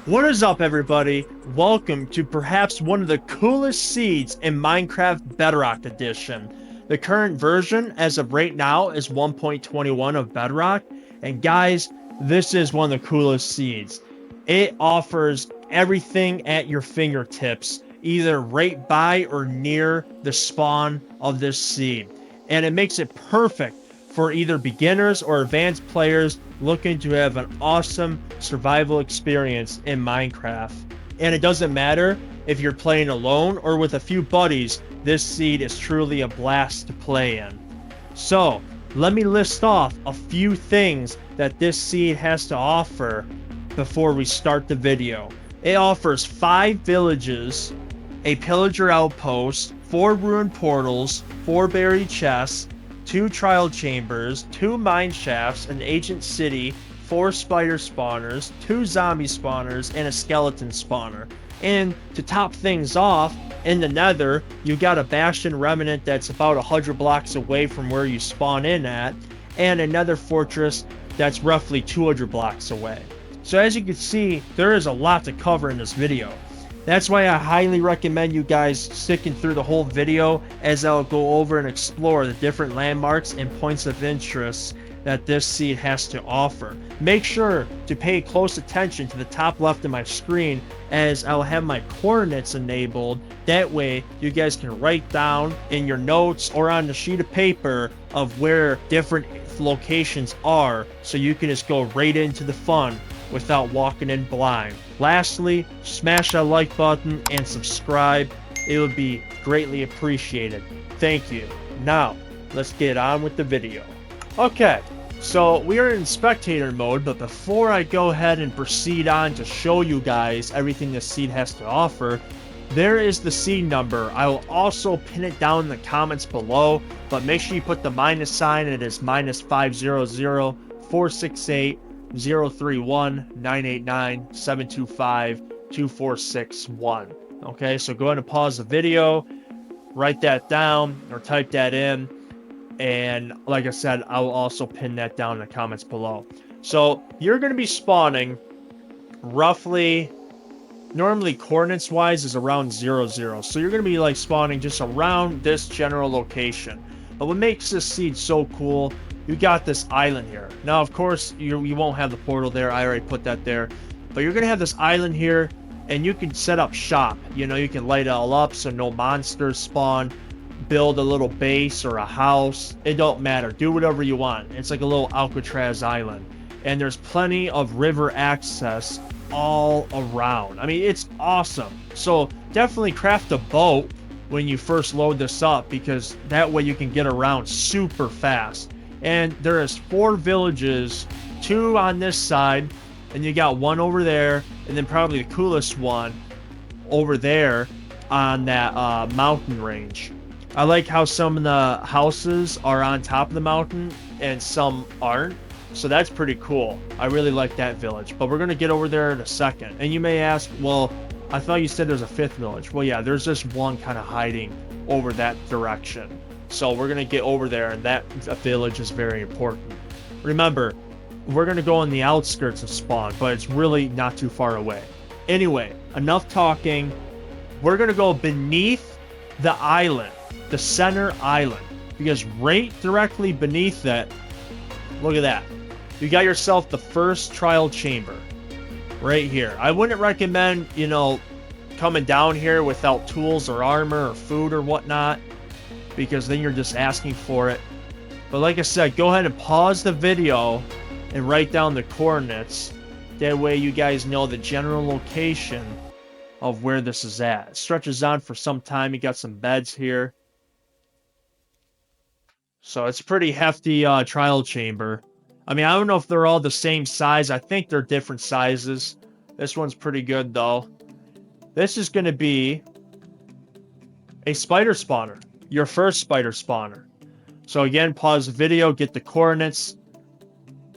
What is up, everybody? Welcome to perhaps one of the coolest seeds in Minecraft Bedrock Edition. The current version, as of right now, is 1.21 of Bedrock, and guys, this is one of the coolest seeds. It offers everything at your fingertips, either right by or near the spawn of this seed, and it makes it perfect for either beginners or advanced players looking to have an awesome survival experience in Minecraft. And it doesn't matter if you're playing alone or with a few buddies, this seed is truly a blast to play in. So, let me list off a few things that this seed has to offer before we start the video. It offers 5 villages, a pillager outpost, 4 ruined portals, 4 buried chests, 2 trial chambers, 2 mine shafts, an ancient city, 4 spider spawners, 2 zombie spawners, and a skeleton spawner. And to top things off, in the nether, you got a bastion remnant that's about 100 blocks away from where you spawn in at, and another fortress that's roughly 200 blocks away. So as you can see, there is a lot to cover in this video. That's why I highly recommend you guys sticking through the whole video, as I'll go over and explore the different landmarks and points of interest that this seed has to offer. Make sure to pay close attention to the top left of my screen, as I'll have my coordinates enabled. That way you guys can write down in your notes or on the sheet of paper of where different locations are, so you can just go right into the fun without walking in blind. Lastly, smash that like button and subscribe. It would be greatly appreciated. Thank you. Now, let's get on with the video. Okay, so we are in spectator mode, but before I go ahead and proceed on to show you guys everything this seed has to offer, there is the seed number. I will also pin it down in the comments below, but make sure you put the minus sign. It is minus 500 468 031 989 725 2461. Okay, so go ahead and pause the video, write that down or type that in, and like I said, I will also pin that down in the comments below. So you're going to be spawning roughly, normally coordinates wise is around 00, so you're going to be like spawning just around this general location. But what makes this seed so cool, you got this island here. Now, of course, you won't have the portal there. I already put that there. But you're going to have this island here, and you can set up shop. You know, you can light it all up so no monsters spawn. Build a little base or a house. It don't matter. Do whatever you want. It's like a little Alcatraz island. And there's plenty of river access all around. I mean, it's awesome. So definitely craft a boat when you first load this up, because that way you can get around super fast. And there is 4 villages, 2 on this side, and you got 1 over there, and then probably the coolest one over there on that mountain range. I like how some of the houses are on top of the mountain and some aren't, so that's pretty cool. I really like that village, but we're going to get over there in a second. And you may ask, well, I thought you said there's a 5th village. Well, yeah, there's just one kind of hiding over that direction. So we're going to get over there, and that village is very important. Remember, we're going to go on the outskirts of spawn, but it's really not too far away. Anyway, enough talking. We're going to go beneath the island, the center island, because right directly beneath that, look at that. You got yourself the first trial chamber right here. I wouldn't recommend, you know, coming down here without tools or armor or food or whatnot, because then you're just asking for it. But like I said, go ahead and pause the video and write down the coordinates. That way you guys know the general location of where this is at. It stretches on for some time. You got some beds here. So it's a pretty hefty trial chamber. I mean, I don't know if they're all the same size. I think they're different sizes. This one's pretty good though. This is going to be a spider spawner. Your first spider spawner. So again, pause the video, get the coordinates.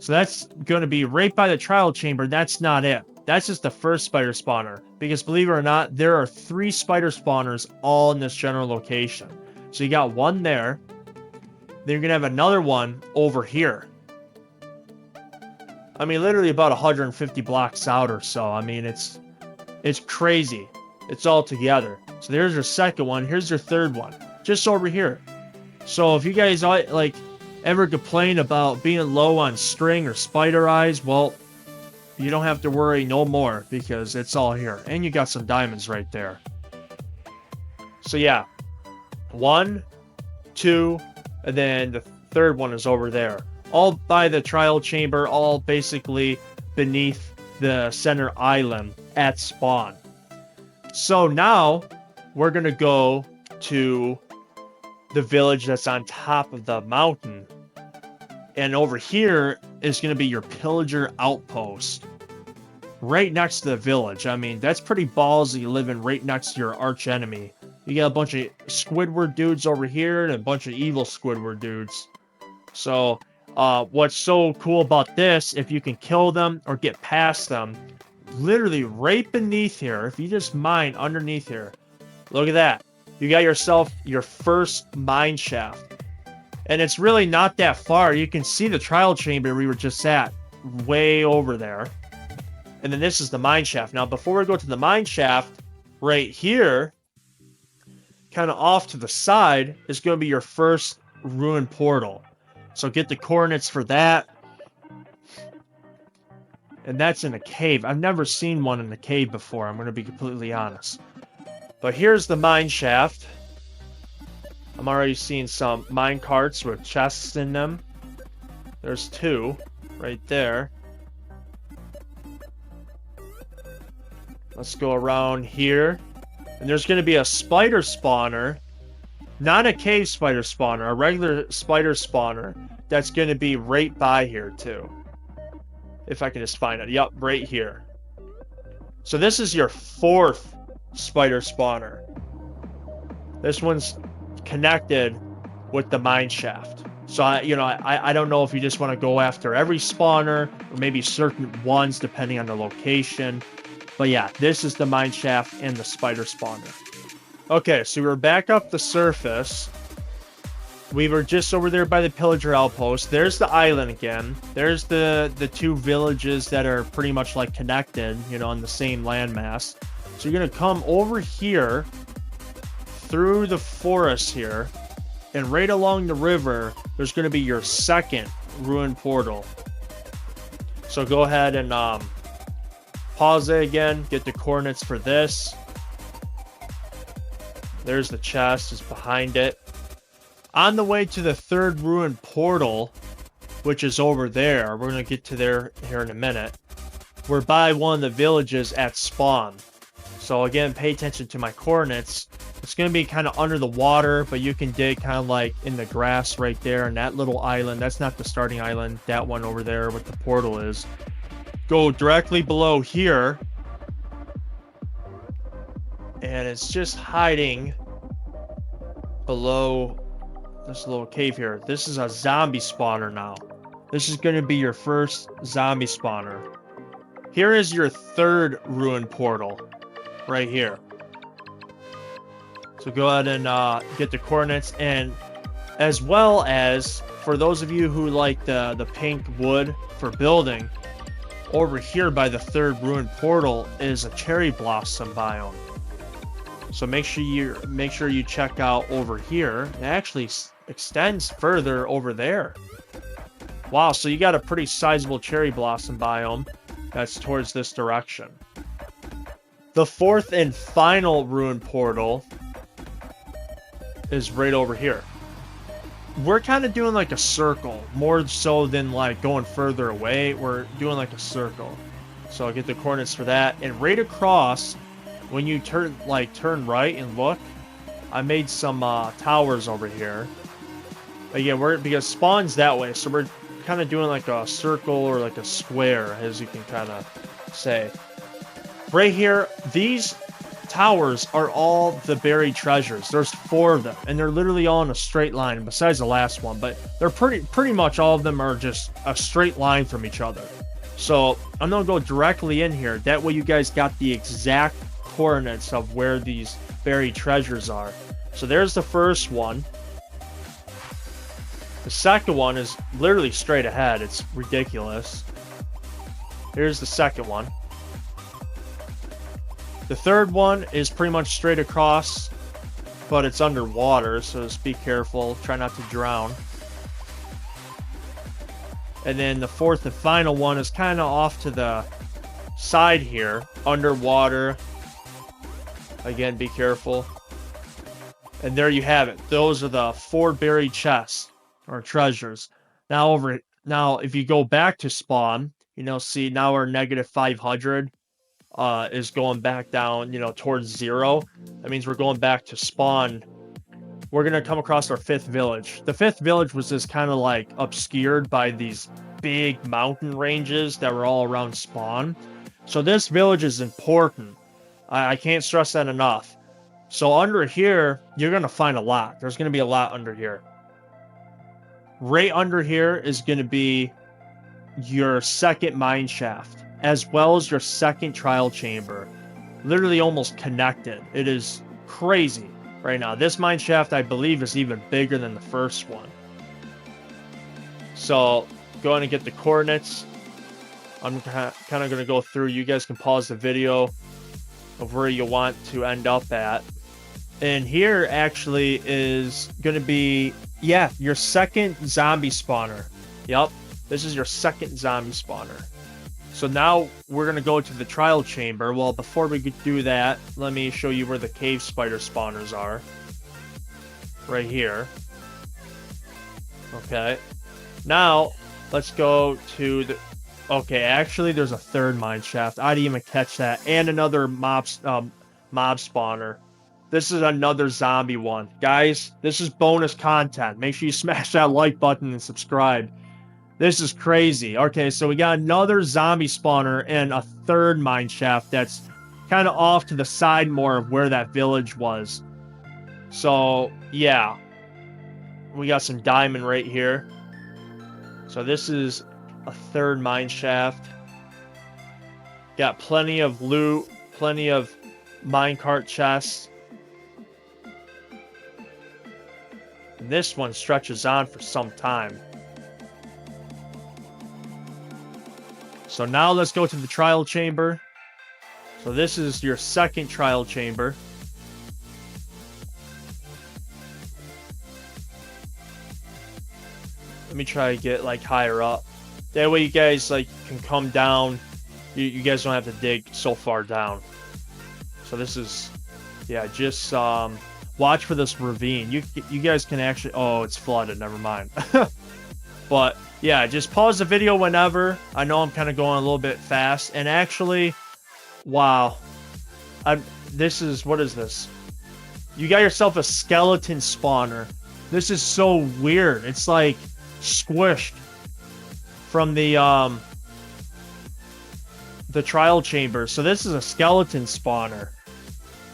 So that's going to be right by the trial chamber. That's not it. That's just the first spider spawner. Because believe it or not, there are 3 spider spawners all in this general location. So you got one there. Then you're going to have another one over here. I mean, literally about 150 blocks out or so. I mean, it's crazy. It's all together. So there's your second one. Here's your third one, just over here. So if you guys like ever complain about being low on string or spider eyes, well, you don't have to worry no more because it's all here. And you got some diamonds right there. So yeah, 1, 2, and then the third one is over there. All by the trial chamber, all basically beneath the center island at spawn. So now we're going to go to the village that's on top of the mountain. And over here is going to be your pillager outpost. Right next to the village. I mean, that's pretty ballsy living right next to your arch enemy. You got a bunch of Squidward dudes over here and a bunch of evil Squidward dudes. So, what's so cool about this, if you can kill them or get past them, literally right beneath here, if you just mine underneath here, look at that. You got yourself your first mine shaft. And it's really not that far. You can see the trial chamber we were just at, way over there. And then this is the mine shaft. Now, before we go to the mine shaft, right here, kind of off to the side, is going to be your first ruined portal. So get the coordinates for that. And that's in a cave. I've never seen one in a cave before, I'm going to be completely honest. But here's the mine shaft. I'm already seeing some mine carts with chests in them. There's 2 right there. Let's go around here. And there's going to be a spider spawner. Not a cave spider spawner, a regular spider spawner. That's going to be right by here too. If I can just find it. Yep, right here. So this is your 4th spider spawner. This one's connected with the mine shaft. So I don't know if you just want to go after every spawner or maybe certain ones depending on the location. But yeah, this is the mine shaft and the spider spawner. Okay, so we're back up the surface. We were just over there by the pillager outpost. There's the island again. There's the 2 villages that are pretty much like connected, on the same landmass. So you're going to come over here through the forest here. And right along the river, there's going to be your second ruined portal. So go ahead and pause it again. Get the coordinates for this. There's the chest. It's behind it. On the way to the third ruined portal, which is over there. We're going to get to there here in a minute. We're by one of the villages at spawn. So again, pay attention to my coordinates. It's going to be kind of under the water, but you can dig kind of like in the grass right there. And that little island, that's not the starting island. That one over there with the portal is. Go directly below here. And it's just hiding below this little cave here. This is a zombie spawner now. This is going to be your first zombie spawner. Here is your third ruined portal. Right here. So go ahead and get the coordinates. And as well as, for those of you who like the pink wood for building, over here by the third ruined portal is a cherry blossom biome. So make sure you check out over here. It actually extends further over there. Wow, so you got a pretty sizable cherry blossom biome that's towards this direction. The 4th and final ruined portal is right over here. We're kind of doing like a circle, more so than like going further away. We're doing like a circle. So I'll get the coordinates for that. And right across, when you turn right and look, I made some towers over here. But yeah, because spawn's that way, so we're kind of doing like a circle or like a square, as you can kind of say. Right here, these towers are all the buried treasures. There's 4 of them, and they're literally all in a straight line, besides the last one. But they're pretty much all of them are just a straight line from each other. So I'm gonna go directly in here. That way, you guys got the exact coordinates of where these buried treasures are. So there's the first one. The second one is literally straight ahead. It's ridiculous. Here's the second one. The third one is pretty much straight across, but it's underwater, so just be careful. Try not to drown. And then the fourth and final one is kind of off to the side here, underwater. Again, be careful. And there you have it. Those are the 4 buried chests or treasures. Now if you go back to spawn, see now our negative 500 is going back down, towards 0. That means we're going back to spawn. We're going to come across our 5th village. The 5th village was just kind of like obscured by these big mountain ranges that were all around spawn. So this village is important. I can't stress that enough. So under here, you're going to find a lot. There's going to be a lot under here. Right under here is going to be your 2nd mine shaft, as well as your 2nd trial chamber. Literally almost connected. It is crazy right now. This mine shaft, I believe, is even bigger than the first one. So, go ahead and get the coordinates. I'm kind of going to go through. You guys can pause the video of where you want to end up at. And here actually is going to be, your 2nd zombie spawner. Yep, this is your 2nd zombie spawner. So now we're going to go to the trial chamber. Well, before we do that, let me show you where the cave spider spawners are. Right here. Okay. Now, let's go to the... Okay, actually, there's a 3rd mine shaft. I didn't even catch that. And another mob spawner. This is another zombie one. Guys, this is bonus content. Make sure you smash that like button and subscribe. This is crazy. Okay, so we got another zombie spawner and a 3rd mine shaft that's kind of off to the side more of where that village was. So, yeah. We got some diamond right here. So this is a 3rd mine shaft. Got plenty of loot, plenty of minecart chests. And this one stretches on for some time. So now let's go to the trial chamber. So this is your 2nd trial chamber. Let me try to get like higher up. That way you guys like can come down. You guys don't have to dig so far down. So this is, just watch for this ravine. You guys can actually, oh, it's flooded. Never mind. But yeah, just pause the video whenever. I know I'm kind of going a little bit fast. And actually, wow. What is this? You got yourself a skeleton spawner. This is so weird. It's like squished from the trial chamber. So this is a skeleton spawner.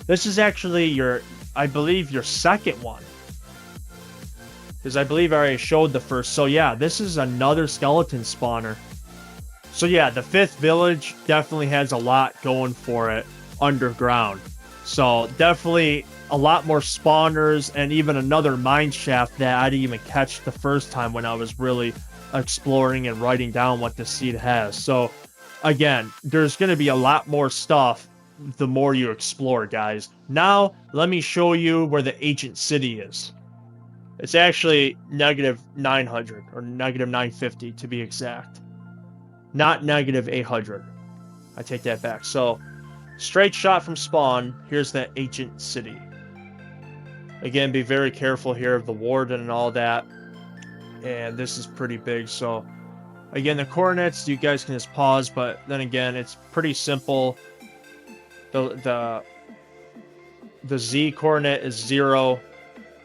This is actually I believe your 2nd one. Because I believe I already showed the first. So yeah, this is another skeleton spawner. So yeah, the 5th village definitely has a lot going for it underground. So definitely a lot more spawners and even another mine shaft that I didn't even catch the first time when I was really exploring and writing down what the seed has. So again, there's going to be a lot more stuff the more you explore, guys. Now, let me show you where the ancient city is. It's actually negative 900 or negative 950 to be exact. Not negative 800. I take that back. So, straight shot from spawn, here's the ancient city. Again, be very careful here of the warden and all that. And this is pretty big, so again, the coordinates, you guys can just pause, but then again, it's pretty simple. The Z coordinate is 0,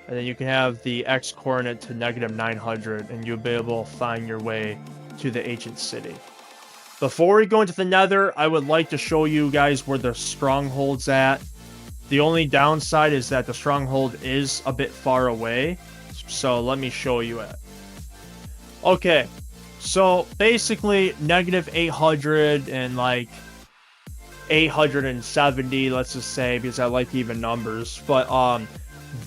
and then you can have the X coordinate to negative 900, and you'll be able to find your way to the ancient city. Before we go into the nether, I would like to show you guys where the stronghold's at. The only downside is that the stronghold is a bit far away, so let me show you it. Okay, so basically negative 800 and like 870, let's just say, because I like even numbers. But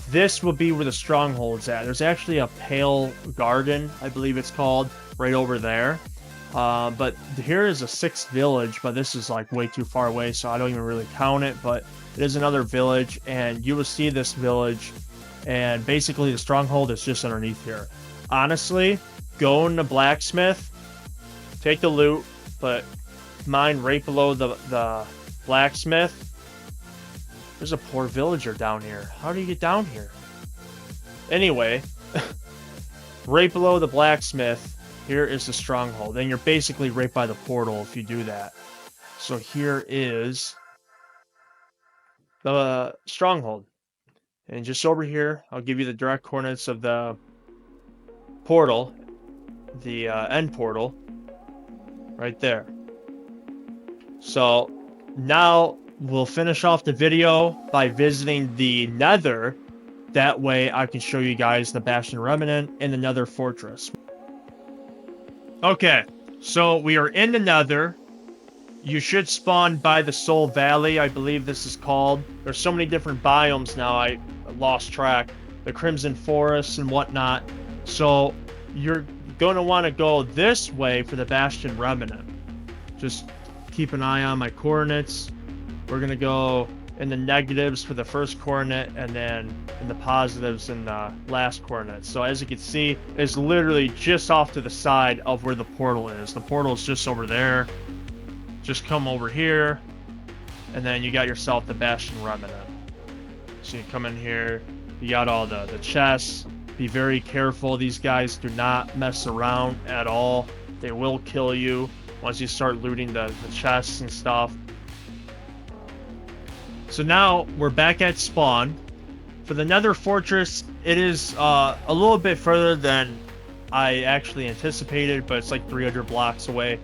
this will be where the stronghold's at. There's actually a pale garden, I believe it's called, right over there. But here is a 6th village, but this is like way too far away, so I don't even really count it. But it is another village, and you will see this village, and basically the stronghold is just underneath here. Honestly, go in the blacksmith, take the loot, but mine right below the blacksmith. There's a poor villager down here. How do you get down here? Anyway, right below the blacksmith, here is the stronghold. Then you're basically right by the portal if you do that. So here is the stronghold. And just over here, I'll give you the direct coordinates of the portal, the end portal, right there. So now we'll finish off the video by visiting the Nether. That way I can show you guys the Bastion Remnant and the Nether Fortress. Okay, so we are in the Nether. You should spawn by the Soul Valley, I believe this is called. There's so many different biomes now, I lost track. The Crimson Forest and whatnot. So you're going to want to go this way for the Bastion Remnant. Just keep an eye on my coordinates. We're going to go in the negatives for the first coordinate, and then in the positives in the last coordinate. So as you can see, it's literally just off to the side of where the portal is. The portal is just over there. Just come over here, and then you got yourself the Bastion Remnant. So you come in here, you got all the chests. Be very careful. These guys do not mess around at all. They will kill you once you start looting the chests and stuff. So now we're back at spawn. For the Nether Fortress, it is a little bit further than I actually anticipated, but it's like 300 blocks away.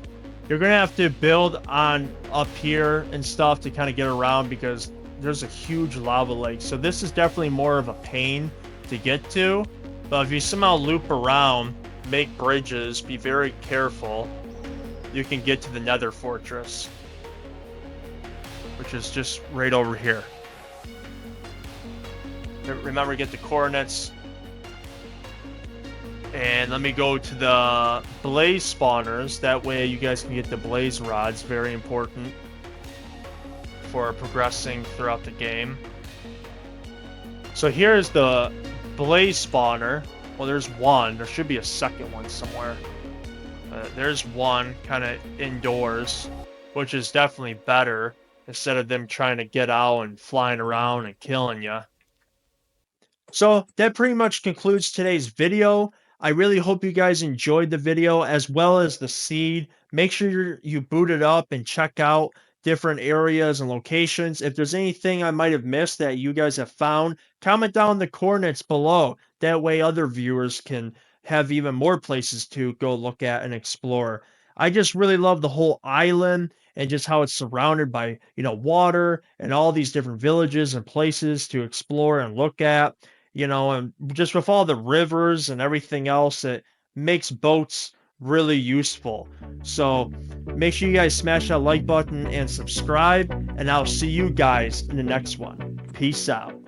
You're going to have to build on up here and stuff to kind of get around because there's a huge lava lake. So this is definitely more of a pain to get to. But if you somehow loop around, make bridges, be very careful, you can get to the Nether Fortress, which is just right over here. Remember, get the coordinates. And let me go to the blaze spawners. That way you guys can get the blaze rods. Very important for progressing throughout the game. So here's the blaze spawner. Well, there's one. There should be a second one somewhere. There's one kind of indoors, which is definitely better instead of them trying to get out and flying around and killing you. So that pretty much concludes today's video. I really hope you guys enjoyed the video as well as the seed. Make sure you boot it up and check out different areas and locations. If there's anything I might have missed that you guys have found, comment down the coordinates below. That way other viewers can have even more places to go look at and explore. I just really love the whole island and just how it's surrounded by, water and all these different villages and places to explore and look at. And just with all the rivers and everything else, it makes boats really useful. So make sure you guys smash that like button and subscribe, and I'll see you guys in the next one. Peace out.